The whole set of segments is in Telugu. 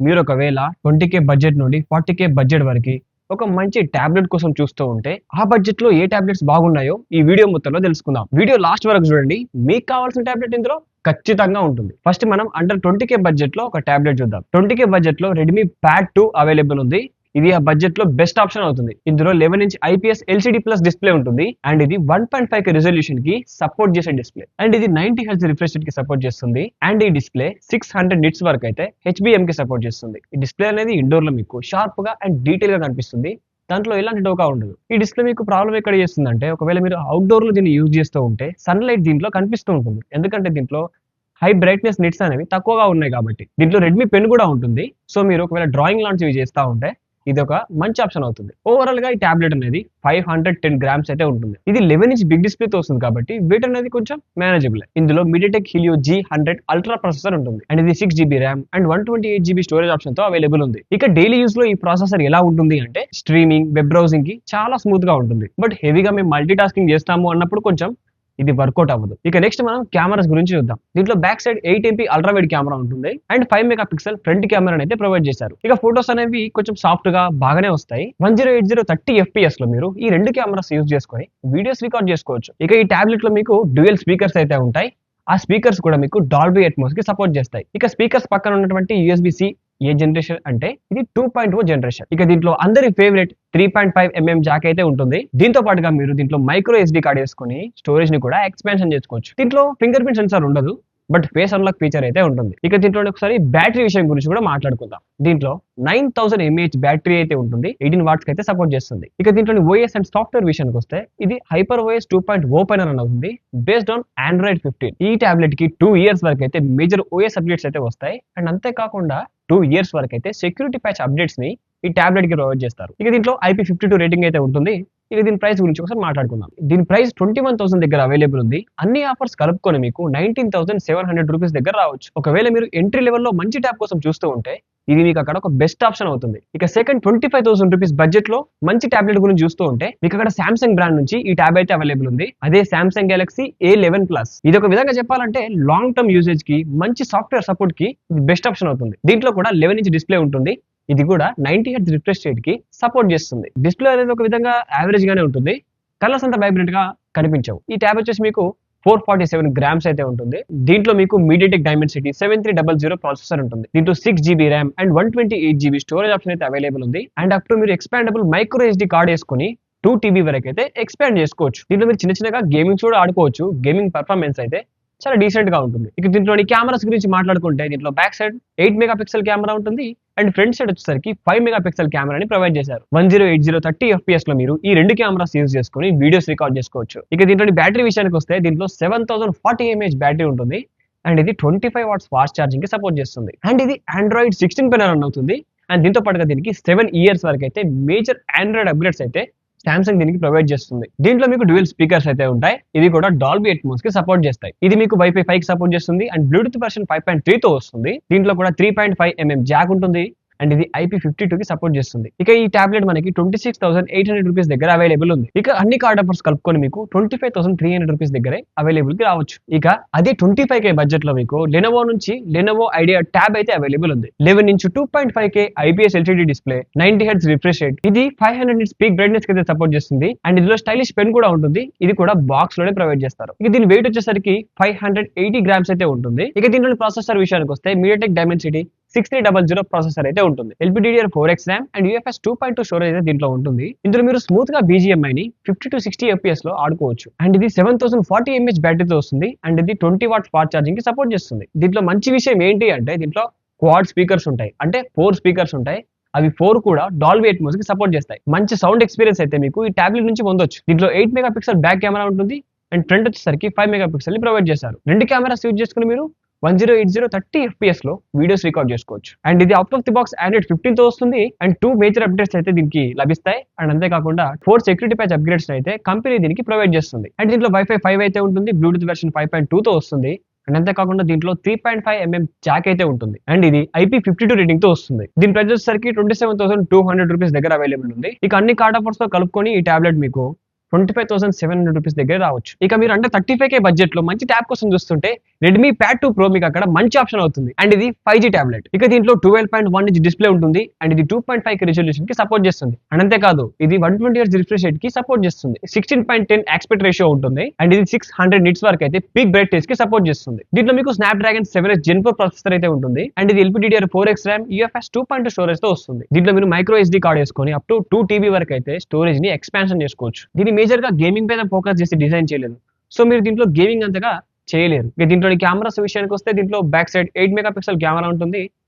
మీరు ఒకవేళ 20K బడ్జెట్ నుండి 40K బడ్జెట్ వరకు ఒక మంచి టాబ్లెట్ కోసం చూస్తూ ఉంటే ఆ బడ్జెట్ లో ఏ టాబ్లెట్స్ బాగున్నాయో ఈ వీడియో మొత్తంలో తెలుసుకుందాం. వీడియో లాస్ట్ వరకు చూడండి. మీకు కావాల్సిన టాబ్లెట్ ఇందులో ఖచ్చితంగా ఉంటుంది. ఫస్ట్ మనం అండర్ 20K బడ్జెట్ లో ఒక టాబ్లెట్ చూద్దాం. 20K బడ్జెట్ లో రెడ్మీ ప్యాడ్ 2 అవైలబుల్ ఉంది. ఇది ఆ బడ్జెట్ లో బెస్ట్ ఆప్షన్ అవుతుంది. ఇందులో 11 inch IPS LCD plus display ఉంటుంది అండ్ ఇది 1.5K రిజల్యూషన్ కి సపోర్ట్ చేసే డిస్ప్లే అండ్ ఇది 90 Hz రిఫ్రెష్ రేట్ కి సపోర్ట్ చేస్తుంది అండ్ ఈ డిస్ప్లే 600 నిట్స్ వరకు అయితే HBM కి సపోర్ట్ చేస్తుంది. ఈ డిస్ప్లే అనేది ఇండోర్ లో మీకు షార్ప్ గా అండ్ డీటెయిల్ గా కనిపిస్తుంది. దాంట్లో ఎలాంటి డోకా ఉండదు. ఈ డిస్ప్లే మీకు ప్రాబ్లం ఎక్కడ చేస్తుందంటే ఒకవేళ మీరు అవుట్డోర్ లో దీన్ని యూజ్ చేస్తూ ఉంటే సన్ లైట్ దీంట్లో కనిపిస్తూ ఉంటుంది. ఎందుకంటే దీంట్లో హై బ్రైట్నెస్ నిట్స్ అనేవి తక్కువగా ఉన్నాయి కాబట్టి. దీంట్లో రెడ్మీ పెన్ కూడా ఉంటుంది. సో మీరు ఒకవేళ డ్రాయింగ్ లాంటివి చేస్తూ ఉంటే ఇది ఒక మంచి ఆప్షన్ అవుతుంది. ఓవరాల్ గా ఈ టాబ్లెట్ అనేది 510 గ్రామ్స్ అయితే ఉంటుంది. ఇది 11 ఇంచ్ బిగ్ డిస్ప్లే తో వస్తుంది కాబట్టి వెయిట్ అనేది కొంచెం మేనేజబుల్. ఇందులో MediaTek Helio G100 ultra processor ఉంటుంది అండ్ ఇది 6GB RAM and 128GB storage option తో అవైలబుల్ ఉంది. ఇక డైలీ యూస్ లో ఈ ప్రాసెసర్ ఎలా ఉంటుంది అంటే స్ట్రీమింగ్, వెబ్ బ్రౌజింగ్ కి చాలా స్మూత్ గా ఉంటుంది. బట్ హెవీగా మేము మల్టీ టాస్కింగ్ చేస్తాము అన్నప్పుడు కొంచెం ఇది వర్కౌట్ అవ్వదు. ఇక నెక్స్ట్ మనం కెమెరాస్ గురించి చూద్దాం. దీంట్లో back side 8MP ultra wide camera ఉంటుంది అండ్ 5MP ఫ్రంట్ కెమెరా అయితే ప్రొవైడ్ చేశారు. ఇక ఫోటోస్ అనేవి కొంచెం సాఫ్ట్ గా బాగానే వస్తాయి. 1080 30 FPS లో మీరు ఈ రెండు కెమెరాస్ యూజ్ చేసుకొని వీడియోస్ రికార్డ్ చేసుకోవచ్చు. ఇక ఈ టాబ్లెట్ లో మీకు డ్యూయల్ స్పీకర్స్ అయితే ఉంటాయి. ఆ స్పీకర్స్ కూడా మీకు డాల్బీ అట్మాస్ కి సపోర్ట్ చేస్తాయి. ఇక స్పీకర్స్ పక్కన ఉన్నటువంటి USB-C ఏ జనరేషన్ అంటే ఇది 2.0 జనరేషన్. ఇక దీంట్లో అందరి ఫేవరెట్ 3.5mm జాక్ అయితే ఉంటుంది. దీంతో పాటుగా మీరు దీంట్లో మైక్రో SD కార్డ్ వేసుకొని స్టోరేజ్ ని కూడా ఎక్స్పాన్షన్ చేసుకోవచ్చు. దీంట్లో ఫింగర్ ప్రింట్ సెన్సార్ ఉండదు బట్ ఫేస్ అన్లాక్ ఫీచర్ అయితే ఉంటుంది. ఇక దీంట్లో ఒకసారి బ్యాటరీ విషయం గురించి కూడా మాట్లాడుకుందాం. దీంట్లో 9000 mAh బ్యాటరీ అయితే ఉంటుంది. 18 వాట్స్ అయితే సపోర్ట్ చేస్తుంది. ఇక దీంట్లో OS అండ్ సాఫ్ట్వేర్ విషయానికి వస్తే ఇది HyperOS 2.0 పైన రన్ అవుతుంది బేస్డ్ ఆన్ Android 15. ఈ టాబ్లెట్ కి 2 ఇయర్స్ వరకు అయితే మేజర్ OS అప్డేట్స్ అయితే వస్తాయి అండ్ అంతేకాకుండా 2 ఇయర్స్ వరకు అయితే సెక్యూరిటీ ప్యాచ్ అప్డేట్స్ ని ఈ టాబ్లెట్ కి ప్రొవైడ్ చేస్తారు. ఇక దీంట్లో IP52 రేటింగ్ అయితే ఉంటుంది. ఇక దీని ప్రైస్ గురించి ఒకసారి మాట్లాడుకుందాం. దీని ప్రైస్ 21,000 దగ్గర అవైలబుల్ ఉంది. అన్ని ఆఫర్స్ కలుపుకొని మీకు 19,700 రూపీస్ దగ్గర రావచ్చు. ఒకవేళ మీరు ఎంట్రీ లెవెల్ లో మంచి ట్యాబ్ కోసం చూస్తూ ఉంటే ఇది మీకు అక్కడ ఒక బెస్ట్ ఆప్షన్ అవుతుంది. ఇక సెకండ్ 25,000 రూపీస్ బడ్జెట్ లో మంచి టాబ్లెట్ గురించి చూస్తూ ఉంటే మీకు అక్కడ సామ్సంగ్ బ్రాండ్ నుంచి ఈ ట్యాబ్ అయితే అవైలబుల్ ఉంది. అదే సామ్సంగ్ గెలాక్సీ A11 ప్లస్. ఇది ఒక విధంగా చెప్పాలంటే లాంగ్ టర్మ్ యూసేజ్ కి మంచి సాఫ్ట్వేర్ సపోర్ట్ కి ఇది బెస్ట్ ఆప్షన్ అవుతుంది. దీంట్లో కూడా 11 ఇంచ్ డిస్ప్లే ఉంటుంది. ఇది కూడా 90 Hz రిఫ్రెష్ రేట్ కి సపోర్ట్ చేస్తుంది. డిస్ప్లే అనేది ఒక విధంగా యావరేజ్ గానే ఉంటుంది. కలర్స్ అంతా వైబ్రెంట్ గా కనిపించవు. ఈ ట్యాబ్ వచ్చేసి మీకు 447 గ్రామ్స్ అయితే ఉంటుంది. దీంట్లో మీకు MediaTek Dimensity 7300 ప్రాసెసర్ ఉంటుంది. దీంట్లో 6GB RAM and 128GB storage option అయితే అవైలబుల్ ఉంది అండ్ అప్పుడు మీరు ఎక్స్పాండబుల్ మైక్రో SD కార్డ్ వేసుకొని 2TB వరకు అయితే ఎక్స్పాండ్ చేసుకోవచ్చు. దీంట్లో మీరు చిన్న చిన్నగా గేమింగ్ కూడా ఆడుకోవచ్చు. గేమింగ్ పర్ఫార్మెన్స్ అయితే చాలా డీసెంట్ గా ఉంటుంది. ఇక దీంట్లోని కెమెరాస్ గురించి మాట్లాడుకుంటే దీంట్లో బ్యాక్ సైడ్ 8MP కెమెరా ఉంటుంది అండ్ ఫ్రంట్ సైడ్ వచ్చేసరికి 5MP కెమెరాని ప్రొవైడ్ చేశారు. 1080 30 FPS లో మీరు ఈ రెండు కెమెరాస్ యూజ్ చేసుకొని వీడియోస్ రికార్డ్ చేసుకోవచ్చు. ఇక దీంట్లోని బ్యాటరీ విషయానికి వస్తే దీంట్లో 7040 mAh బ్యాటరీ ఉంటుంది అండ్ ఇది 25 వాట్స్ ఫాస్ట్ ఛార్జింగ్ కి సపోర్ట్ చేస్తుంది అండ్ ఇది Android 16 పైన రన్ అవుతుంది అండ్ దీంతో పాటుగా దీనికి 7 ఇయర్స్ వరకు అయితే మేజర్ ఆండ్రాయిడ్ అప్గ్రేడ్స్ అయితే సామ్సంగ్ దీనికి ప్రొవైడ్ చేస్తుంది. దీంట్లో మీకు డ్యూయల్ స్పీకర్స్ అయితే ఉంటాయి. ఇది కూడా డాల్బీ అట్మాస్ కి సపోర్ట్ చేస్తాయి. ఇది మీకు Wi-Fi 5 కి సపోర్ట్ చేస్తుంది అండ్ బ్లూటూత్ వర్షన్ 5.3 తో వస్తుంది. దీంట్లో కూడా 3.5mm జాక్ ఉంటుంది అండ్ ఇది IP52 కి సపోర్ట్ చేస్తుంది. ఇక ఈ టాబ్లెట్ మనకి 26,800 రూపీస్ దగ్గర అవైలబుల్ ఉంది. ఇక అన్ని కార్డ్ ఆఫర్స్ కలుపుకొని మీకు 25,300 రూపీస్ దగ్గరే అవైలబుల్ కి రావచ్చు. ఇక అదే 25K బడ్జెట్ లో మీకు లెనోవో నుంచి లెనోవో ఐడియా ట్యాబ్ అయితే అవైలబుల్ ఉంది. 11 inch 2.5K IPS LCD display, 90 Hz refresh rate, ఇది 500 నిట్స్ పీక్ బ్రైట్నెస్ కి అయితే సపోర్ట్ చేస్తుంది అండ్ ఇందులో స్టైలిష్ పెన్ కూడా ఉంటుంది. ఇది కూడా బాక్స్ లోనే ప్రొవైడ్ చేస్తారు. ఇక దీని వెయిట్ వచ్చేసరికి 580 గ్రామ్స్ అయితే ఉంటుంది. ఇక దీంట్లో ప్రాసెసర్ విషయానికి వస్తే MediaTek Dimensity 6300 ప్రాసెసర్ అయితే ఉంటుంది. LPDDR4X RAM and UFS 2.2 storage అయితే దీంట్లో ఉంటుంది. ఇందులో మీరు స్మూత్ గా BGMI ని 50 to 60 FPS లో ఆడుకోవచ్చు అండ్ ఇది 7040 mAh బ్యాటరీతో వస్తుంది అండ్ ఇది 20 వాట్స్ ఫాస్ట్ ఛార్జింగ్ కి సపోర్ట్ చేస్తుంది. దీంట్లో మంచి విషయం ఏంటి అంటే దీంట్లో క్వాడ్ స్పీకర్స్ ఉంటాయి. అంటే 4 స్పీకర్స్ ఉంటాయి. అవి 4 కూడా డాల్బీ అట్మాస్ కి సపోర్ట్ చేస్తాయి. మంచి సౌండ్ ఎక్స్పీరియన్స్ అయితే మీకు ఈ టాబ్లెట్ నుంచి పొందొచ్చు. దీంట్లో 8MP బ్యాక్ కెమెరా ఉంటుంది అండ్ ఫ్రంట్ వచ్చేసరికి 5MP ని ప్రొవైడ్ చేశారు. రెండు కెమెరాస్ యూజ్ చేసుకుని మీరు 1080 30 FPS లో వీడియోస్ రికార్డ్ చేసుకోవచ్చు అండ్ ఇది out of the box Android 15 తో వస్తుంది అండ్ 2 మేజర్ అప్డేట్స్ అయితే దీనికి లభిస్తాయి అండ్ అంతేకాకుండా 4 సెక్యూరిటీ ప్యాచ్ అప్గ్రేడ్స్ అయితే కంపెనీ దీనికి ప్రొవైడ్ చేస్తుంది అండ్ దీంట్లో Wi-Fi 5 అయితే ఉంటుంది. బ్లూటూత్ వెర్షన్ 5.2 తో వస్తుంది అండ్ అంతేకాకుండా దీంట్లో 3.5mm జాక్ అయితే ఉంటుంది అండ్ ఇది IP52 రేటింగ్ తో వస్తుంది. దీని ప్రైస్ వచ్చేసరికి 27,200 రూపీస్ దగ్గర అవైలబుల్ ఉంది. ఇక అన్ని కార్డ్ ఆఫర్స్ తో కలుపుకొని ఈ టాబ్లెట్ మీకు 25,700 రూపీస్ దగ్గర రావచ్చు. ఇక మీరు అంటే 35K బడ్జెట్ లో మంచి ట్యాబ్ కోసం చూస్తుంటే రెడ్మీ ప్యాడ్ 2 ప్రో మీకు అక్కడ మంచి ఆప్షన్ అవుతుంది. అండ్ ఇది 5G టాబ్లెట్. ఇక దీంట్లో 12.1 ఇంచ్ డిస్ప్లే ఉంటుంది. అండ్ ఇది 2.5K రిజల్యూషన్ కి సపోర్ట్ చేస్తుంది. అండ్ అంతేకాదు ఇది 120 Hz రిఫ్రెష్ రేట్ కి సపోర్ట్ చేస్తుంది. 16.10 ఆస్పెక్ట్ రేషియో ఉంటుంది. అండ్ ఇది 600 నిట్స్ వరకు అయితే పీక్ బ్రైట్నెస్ కి సపోర్ట్ చేస్తుంది. దీంట్లో మీకు స్నాప్డ్రాగన్ 7X Gen 4 ప్రాసెసర్ అయితే ఉంటుంది. అండ్ ఇది LPDDR4X RAM UFS 2.2 స్టోరేజ్ తో వస్తుంది. దీంట్లో మీరు మైక్రో SD కార్డ్ వేసుకొని అప్ టు 2 TB వరకు అయితే స్టోరేజ్ ని ఎక్స్పాన్షన్ చేసుకోవచ్చు. దీన్ని మేజర్ గా గేమింగ్ పైన ఫోకస్ చేసి డిజైన్ చేయలేదు. సో మీరు దీంట్లో గేమింగ్ అంతగా చేయలేరు. ఇక దీంట్లో కెమెరాస్ విషయానికి వస్తే దీంట్లో బ్యాక్ సైడ్ 8 మెగాపిక్సెల్ కెమెరా ఉంటుంది.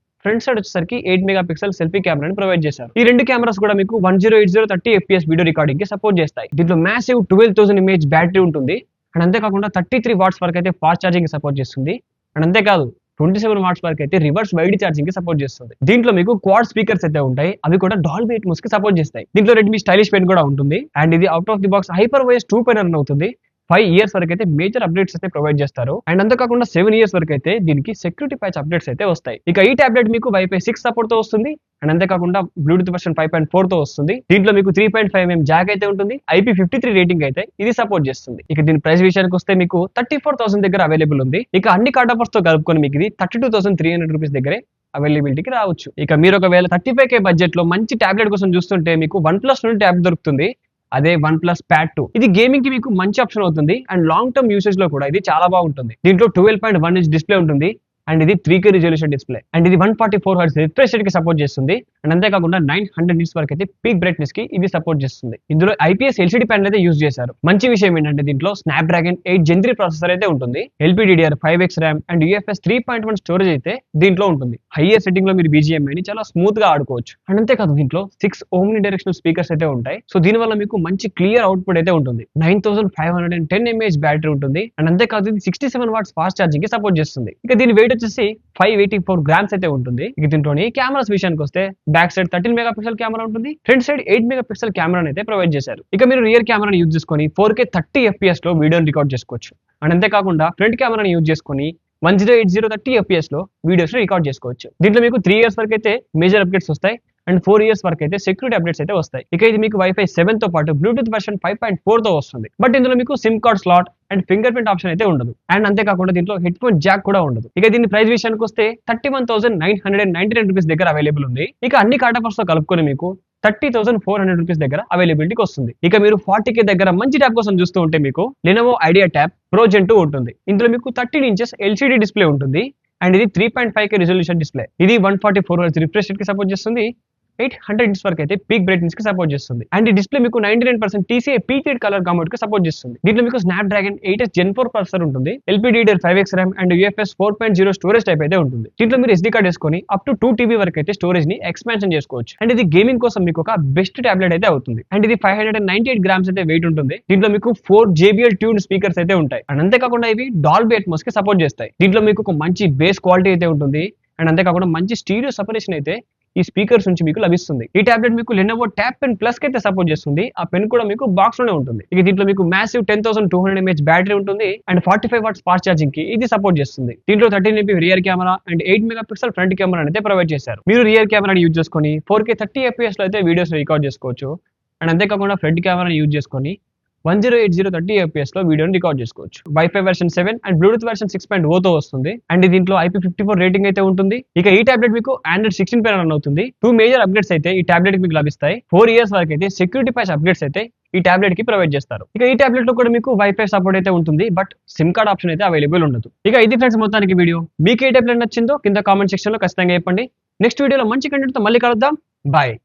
ఫ్రంట్ సైడ్ వచ్చేసరికి 8 మెగాపిక్సెల్ సెల్ఫీ కెమెరాని ప్రొవైడ్ చేశారు. ఈ రెండు కెమెరాస్ కూడా మీకు 1080 30 FPS వీడియో రికార్డింగ్ కి సపోర్ట్ చేస్తాయి. దీంట్లో మ్యాసివ్ 12,000 mAh బ్యాటరీ ఉంటుంది. అండ్ అంతేకాకుండా 33 వాట్స్ వరకు అయితే ఫాస్ట్ ఛార్జింగ్ కి సపోర్ట్ చేస్తుంది. అండ్ అంతేకాదు 27 వాట్స్ వరకు అయితే రివర్స్ వైడ్ ఛార్జింగ్ కి సపోర్ట్ చేస్తుంది. దీంట్లో మీకు క్వాడ్ స్పీకర్స్ అయితే ఉంటాయి. అవి కూడా డాల్బీ అట్మోస్ కి సపోర్ట్ చేస్తాయి. దీంట్లో రెడ్మీ స్టైలిష్ పెన్ కూడా ఉంటుంది. అండ్ ఇది out of the box hyper voice 2 pen run అవుతుంది. 5 years వరకు అయితే మేజర్ అప్డేట్స్ అయితే ప్రొవైడ్ చేస్తారు. అండ్ అంతేకాకుండా 7 years వరకు అయితే దీనికి సెక్యూరిటీ ప్యాచ్ అప్డేట్స్ అయితే వస్తాయి. ఇక ఈ టాబ్లెట్ మీకు వైఫై 6 సపోర్ట్ తో వస్తుంది. అండ్ అంతేకాకుండా బ్లూటూత్ వర్షన్ 5.4 తో వస్తుంది. దీంట్లో మీకు 3.5mm జాక్ అయితే ఉంటుంది. IP53 రేటింగ్ అయితే ఇది సపోర్ట్ చేస్తుంది. ఇక దీని ప్రైస్ విషయానికి వస్తే మీకు 34,000 దగ్గర అవైలబుల్ ఉంది. ఇక అన్ని కార్డ్ ఆఫర్స్ తో కలుపుకొని మీకు ఇది 32,300 రూపీస్ దగ్గరే అవైలబిలిటీకి రావచ్చు. ఇక మీరు ఒకవేళ 35K బడ్జెట్ లో మంచి టాబ్లెట్ కోసం చూస్తుంటే మీకు OnePlus నుండి ట్యాబ్ దొరుకుతుంది. అదే OnePlus Pad 2. ఇది గేమింగ్ కి మీకు మంచి ఆప్షన్ అవుతుంది. అండ్ లాంగ్ టర్మ్ యూసేజ్ లో కూడా ఇది చాలా బాగుంటుంది. దీంట్లో 12.1 ఇంచ్ డిస్ప్లే ఉంటుంది. అండ్ ఇది 3K రిజల్యూషన్ డిస్ప్లే. అండ్ ఇది 144 Hz రిఫ్రెష్ రేట్ కి సపోర్ట్ చేస్తుంది. అండ్ అంతేకాకుండా 900 నిట్స్ వరకు అయితే పీక్ బ్రైట్నెస్ కి ఇది సపోర్ట్ చేస్తుంది. ఇందులో IPS LCD ప్యానల్ అయితే యూజ్ చేశారు. మంచి విషయం ఏంటంటే దీంట్లో స్నాప్డ్రాగన్ 8 Gen 3 ప్రాసెసర్ అయితే ఉంటుంది. LPDDR5X RAM and UFS 3.1 storage అయితే దీంట్లో ఉంటుంది. హైయర్ సెట్టింగ్ లో మీరు BGMI ని చాలా స్మూత్ గా ఆడుకోవచ్చు. అండ్ అంతేకాదు దీంట్లో 6 ఓమ్ని డైరెక్షనల్ స్పీకర్స్ అయితే ఉంటాయి. సో దీని వల్ల మీకు మంచి క్లియర్ అవుట్పుట్ అయితే ఉంటుంది. 9510 mAh బ్యాటరీ ఉంటుంది. అండ్ అంతేకాదు ఇది 67 వాట్స్ ఫాస్ట్ ఛార్జింగ్ కి సపోర్ట్ చేస్తుంది. ఇక దీని వెయిట్ వచ్చేసి 584 grams అయితే ఉంటుంది. ఇక దీంట్లోని కెమెరాస్ విషయానికి వస్తే బ్యాక్ సైడ్ 13 మెగాపిక్సెల్ కెమెరా ఉంటుంది. ఫ్రంట్ సైడ్ 8 మెగాపిక్సెల్ కెమెరాని అయితే ప్రొవైడ్ చేశారు. ఇక మీరు రియర్ కెమెరాని యూజ్ చేసుకొని 4K 30 FPS లో వీడియోని రికార్డ్ చేసుకోవచ్చు. అండ్ అంతేకాకుండా ఫ్రంట్ కెమెరాని యూజ్ చేసుకొని 1080 30 FPS లో వీడియోస్ రికార్డ్ చేసుకోవచ్చు. దీంట్లో మీకు 3 years వరకు అయితే మేజర్ అప్డేట్స్ వస్తాయి. అండ్ 4 years వరకు అయితే సెక్యూరిటీ అప్డేట్స్ అయితే వస్తాయి. ఇక ఇది మీకు వైఫై 7 తో పాటు బ్లూటూత్ వర్షన్ 5.4 తో వస్తుంది. బట్ ఇందులో మీకు SIM card slot and finger print option అయితే ఉండదు. అండ్ అంతేకాకుండా దీంట్లో హెడ్ ఫోన్ జాక్ కూడా ఉండదు. ఇక దీని ప్రైస్ విషయానికి వస్తే 31,999 రూపీస్ దగ్గర అవైలబుల్ ఉంది. ఇక అన్ని కార్డ్ ఆఫర్స్ తో కలుపుకొని మీకు 30,400 రూపీస్ దగ్గర అవైలబిలిటీకి వస్తుంది. ఇక మీరు 40K దగ్గర మంచి ట్యాబ్ కోసం చూస్తూ ఉంటే మీకు Lenovo Idea Tab Pro Gen 2 ఉంటుంది. ఇందులో మీకు 13 inches LCD డిస్ప్లే ఉంటుంది. అండ్ ఇది 3.5K రిజల్యూషన్ డిస్ప్లే. ఇది 144 Hz రిఫ్రెష్ రేట్ కి సపోర్ట్ చేస్తుంది. 800 నిట్స్ వరకు అయితే పీక్ బ్రైట్నెస్ కి సపోర్ట్ చేస్తుంది. అండ్ ఈ డిస్ప్లే మీకు 99% TCA P3 కలర్ గామౌట్ కి సపోర్ట్ చేస్తుంది. దీంట్లో మీకు స్నాప్డ్రాగన్ 8X Gen 4 ప్రాసెసర్ ఉంటుంది. LPDDR5X RAM and UFS 4.0 storage type అయితే ఉంటుంది. దీంట్లో మీరు SD కార్డ్ వేసుకొని అప్ టు 2 TB వరకు అయితే స్టోరేజ్ ని ఎక్స్పాన్షన్ చేసుకోవచ్చు. అండ్ ఇది గేమింగ్ కోసం మీకు ఒక బెస్ట్ టాబ్లెట్ అయితే అవుతుంది. అండ్ ఇది 598 grams అయితే వెయిట్ ఉంటుంది. దీంట్లో మీకు 4 JBL ట్యూన్ స్పీకర్స్ అయితే ఉంటాయి. అండ్ అంతేకాకుండా ఇవి డాల్బీ అట్మోస్ కి సపోర్ట్ చేస్తాయి. దీంట్లో మీకు ఒక మంచి బేస్ క్వాలిటీ అయితే ఉంటుంది. అండ్ అంతేకాకుండా మంచి స్టీరియో సెపరేషన్ అయితే ఈ స్పీకర్స్ నుంచి మీకు లభిస్తుంది. ఈ టాబ్లెట్ మీకు Lenovo Tab Pen Plus కి అయితే సపోర్ట్ చేస్తుంది. ఆ పెన్ కూడా మీకు బాక్స్ లోనే ఉంటుంది. ఇక దీంట్లో మీకు మ్యాసివ్ 10,200 mAh బ్యాటరీ ఉంటుంది. అండ్ 45 వాట్స్ ఫాస్ట్ ఛార్జింగ్ కి ఇది సపోర్ట్ చేస్తుంది. దీంట్లో 13MP rear camera and 8 megapixel front camera అయితే ప్రొవైడ్ చేశారు. మీరు రియర్ కెమెరాని యూజ్ చేసుకొని 4K 30 FPS లో అయితే వీడియోస్ రికార్డ్ చేసుకోవచ్చు. అండ్ అంతేకాకుండా ఫ్రంట్ కెమెరాని యూజ్ చేసుకొని 1080 30 FPS లో వీడియోని రికార్డ్ చేసుకోవచ్చు. Wifi version 7 and Bluetooth version 6.0 తో వస్తుంది. అండ్ దీంట్లో IP54 రేటింగ్ అయితే ఉంటుంది. ఇక ఈ టాబ్లెట్ మీకు Android 16 పైన రన్ అవుతుంది. 2 మేజర్ అప్డేట్స్ అయితే ఈ టాబ్లెట్ మీకు లభిస్తాయి. 4 years వరకు అయితే సెక్యూరిటీ ప్యాచ్ అప్డేట్స్ అయితే ఈ టాబ్లెట్ కి ప్రొవైడ్ చేస్తారు. ఇక ఈ టాబ్లెట్ లో కూడా మీకు వైఫై సపోర్ట్ అయితే ఉంటుంది. బట్ సిమ్ కార్డ్ ఆప్షన్ అయితే అవైలబుల్ ఉండదు. ఇక ఇది ఫ్రెండ్స్ మొత్తానికి వీడియో. మీకు ఏ టాబ్లెట్ నచ్చిందో కింద కామెంట్ సెక్షన్ లో ఖచ్చితంగా చెప్పండి. నెక్స్ట్ వీడియోలో మంచి కంటెంట్ తో మళ్ళీ కలుద్దాం. బాయ్.